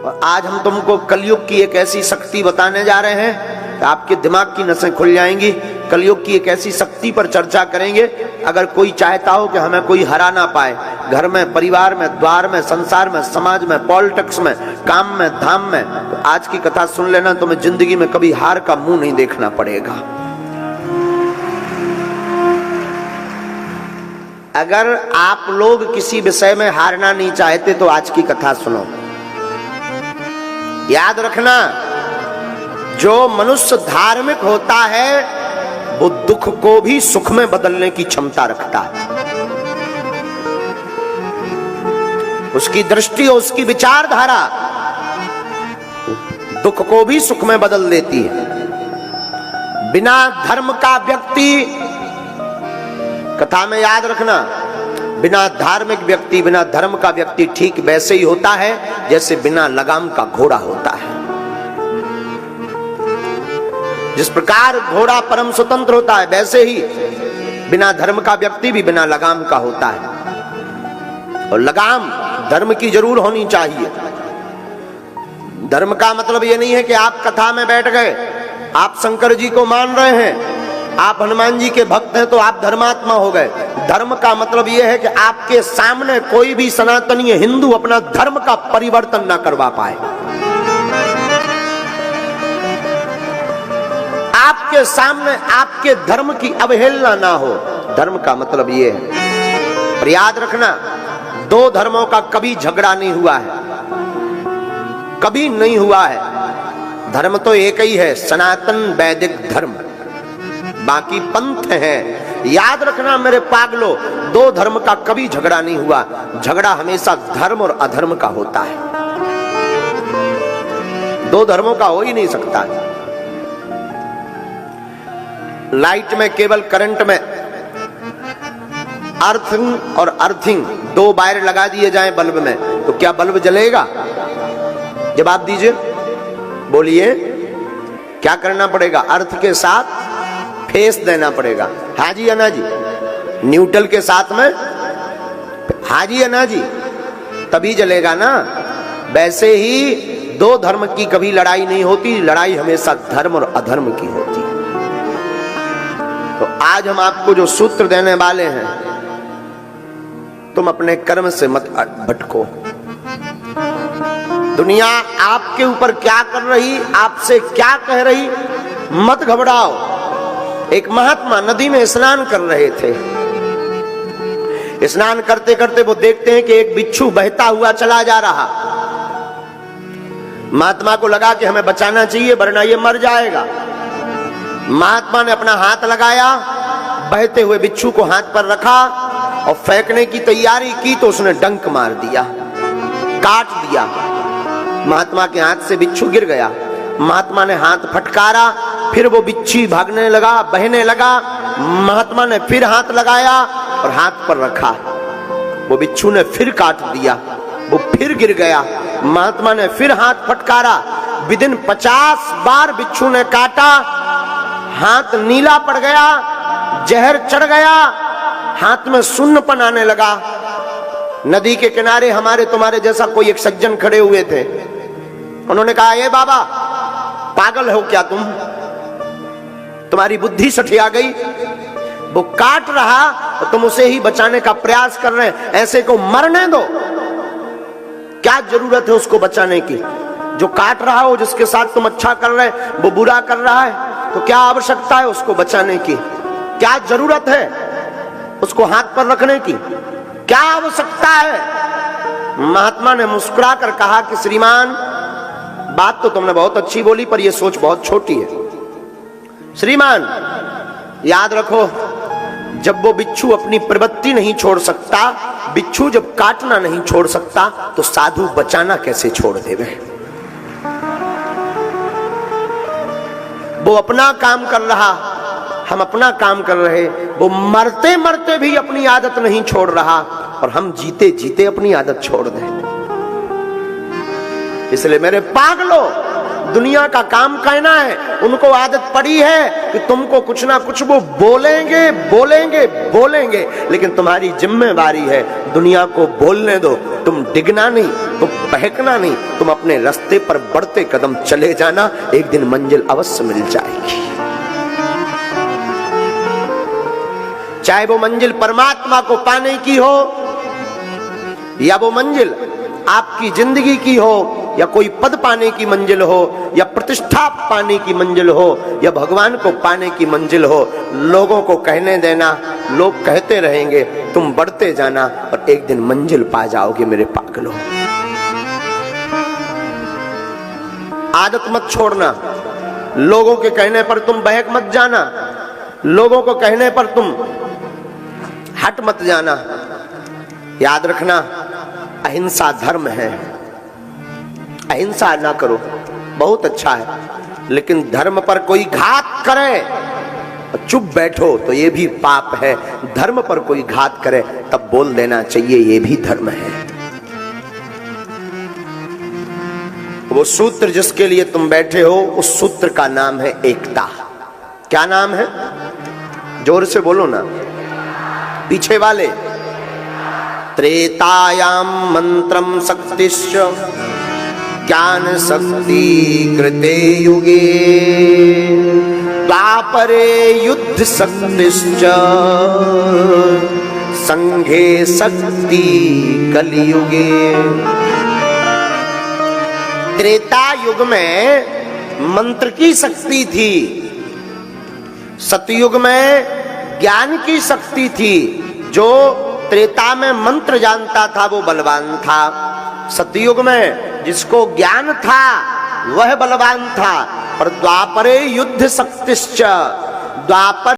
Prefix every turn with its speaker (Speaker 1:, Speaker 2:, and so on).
Speaker 1: और आज हम तुमको कलयुग की एक ऐसी शक्ति बताने जा रहे हैं कि आपके दिमाग की नसें खुल जाएंगी। कलयुग की एक ऐसी शक्ति पर चर्चा करेंगे। अगर कोई चाहता हो कि हमें कोई हरा ना पाए, घर में, परिवार में, द्वार में, संसार में, समाज में, पॉलिटिक्स में, काम में, धाम में, तो आज की कथा सुन लेना, तुम्हें जिंदगी में कभी हार का मुंह नहीं देखना पड़ेगा। अगर आप लोग किसी विषय में हारना नहीं चाहते तो आज की कथा सुनो। याद रखना, जो मनुष्य धार्मिक होता है वो दुख को भी सुख में बदलने की क्षमता रखता है। उसकी दृष्टि और उसकी विचारधारा दुख को भी सुख में बदल देती है। बिना धर्म का व्यक्ति, कथा में याद रखना, बिना धार्मिक व्यक्ति, बिना धर्म का व्यक्ति ठीक वैसे ही होता है जैसे बिना लगाम का घोड़ा होता है। जिस प्रकार घोड़ा परम स्वतंत्र होता है, वैसे ही बिना धर्म का व्यक्ति भी बिना लगाम का होता है। और लगाम धर्म की जरूर होनी चाहिए। धर्म का मतलब ये नहीं है कि आप कथा में बैठ गए, आप शंकर जी को मान रहे हैं, आप हनुमान जी के भक्त हैं तो आप धर्मात्मा हो गए। धर्म का मतलब यह है कि आपके सामने कोई भी सनातनीय हिंदू अपना धर्म का परिवर्तन ना करवा पाए। आपके सामने आपके धर्म की अवहेलना ना हो। धर्म का मतलब यह है। पर याद रखना, दो धर्मों का कभी झगड़ा नहीं हुआ है, कभी नहीं हुआ है। धर्म तो एक ही है, सनातन वैदिक धर्म, बाकी पंथ है। याद रखना मेरे पागलो, दो धर्म का कभी झगड़ा नहीं हुआ। झगड़ा हमेशा धर्म और अधर्म का होता है। दो धर्मों का हो ही नहीं सकता। लाइट में केवल करंट में अर्थिंग और अर्थिंग दो वायर लगा दिए जाएं बल्ब में, तो क्या बल्ब जलेगा? जवाब दीजिए, बोलिए, क्या करना पड़ेगा? अर्थ के साथ फेस देना पड़ेगा। हाँ जी अन्ना जी, न्यूट्रल के साथ में हाँ जी अन्ना जी, तभी जलेगा ना। वैसे ही दो धर्म की कभी लड़ाई नहीं होती, लड़ाई हमेशा धर्म और अधर्म की होती है। तो आज हम आपको जो सूत्र देने वाले हैं, तुम अपने कर्म से मत भटको। दुनिया आपके ऊपर क्या कर रही, आपसे क्या कह रही, मत घबराओ। एक महात्मा नदी में स्नान कर रहे थे। स्नान करते करते वो देखते हैं कि एक बिच्छू बहता हुआ चला जा रहा। महात्मा को लगा कि हमें बचाना चाहिए वरना ये मर जाएगा। महात्मा ने अपना हाथ लगाया, बहते हुए बिच्छू को हाथ पर रखा और फेंकने की तैयारी की तो उसने डंक मार दिया, काट दिया। महात्मा के हाथ से बिच्छू गिर गया। महात्मा ने हाथ फटकारा, फिर वो बिच्छू भागने लगा, बहने लगा। महात्मा ने फिर हाथ लगाया और हाथ पर रखा। वो बिच्छू ने फिर काट दिया, वो फिर गिर गया। महात्मा ने फिर हाथ फटकारा। विदिन 50 बार बिच्छू ने काटा। हाथ नीला पड़ गया, जहर चढ़ गया, हाथ में सुन्नपन आने लगा। नदी के किनारे हमारे तुम्हारे जैसा कोई एक सज्जन खड़े हुए थे। उन्होंने कहा, ए बाबा, पागल हो क्या तुम? तुम्हारी बुद्धि सठिया गई? वो काट रहा तो तुम उसे ही बचाने का प्रयास कर रहे हैं, ऐसे को मरने दो। क्या जरूरत है उसको बचाने की? जो काट रहा हो, जिसके साथ तुम अच्छा कर रहे हैं, वो बुरा कर रहा है, तो क्या आवश्यकता है उसको बचाने की? क्या जरूरत है उसको हाथ पर रखने की? क्या आवश्यकता है? महात्मा ने मुस्कुराकर कहा कि श्रीमान, बात तो तुमने बहुत अच्छी बोली पर यह सोच बहुत छोटी है। श्रीमान, याद रखो, जब वो बिच्छू अपनी प्रवृत्ति नहीं छोड़ सकता, बिच्छू जब काटना नहीं छोड़ सकता, तो साधु बचाना कैसे छोड़ देवे? वो अपना काम कर रहा, हम अपना काम कर रहे। वो मरते मरते भी अपनी आदत नहीं छोड़ रहा और हम जीते जीते अपनी आदत छोड़ दें। इसलिए मेरे पागलों, दुनिया का काम कहना है, उनको आदत पड़ी है कि तुमको कुछ ना कुछ वो बोलेंगे बोलेंगे बोलेंगे, लेकिन तुम्हारी जिम्मेवारी है दुनिया को बोलने दो, तुम डिगना नहीं, तुम बहकना नहीं, तुम अपने रास्ते पर बढ़ते कदम चले जाना, एक दिन मंजिल अवश्य मिल जाएगी। चाहे वो मंजिल परमात्मा को पाने की हो, या वो मंजिल आपकी जिंदगी की हो, या कोई पद पाने की मंजिल हो, या प्रतिष्ठा पाने की मंजिल हो, या भगवान को पाने की मंजिल हो, लोगों को कहने देना, लोग कहते रहेंगे, तुम बढ़ते जाना और एक दिन मंजिल पा जाओगे मेरे पागलों। आदत मत छोड़ना, लोगों के कहने पर तुम बहक मत जाना, लोगों को कहने पर तुम हट मत जाना। याद रखना, अहिंसा धर्म है, अहिंसा ना करो, बहुत अच्छा है, लेकिन धर्म पर कोई घात करे और चुप बैठो तो ये भी पाप है। धर्म पर कोई घात करे तब बोल देना चाहिए, ये भी धर्म है। वो सूत्र जिसके लिए तुम बैठे हो, उस सूत्र का नाम है एकता। क्या नाम है? जोर से बोलो ना, पीछे वाले। त्रेतायाम मंत्रम शक्तिश्च ज्ञान शक्ति कृते युगे, द्वापरे युद्ध शक्तिश्च संघे शक्ति कलियुगे। त्रेता युग में मंत्र की शक्ति थी, सतयुग में ज्ञान की शक्ति थी। जो त्रेता में मंत्र जानता था वो बलवान था, सतयुग में जिसको ज्ञान था वह बलवान था। पर द्वापरे युद्ध शक्तिश्च, द्वापर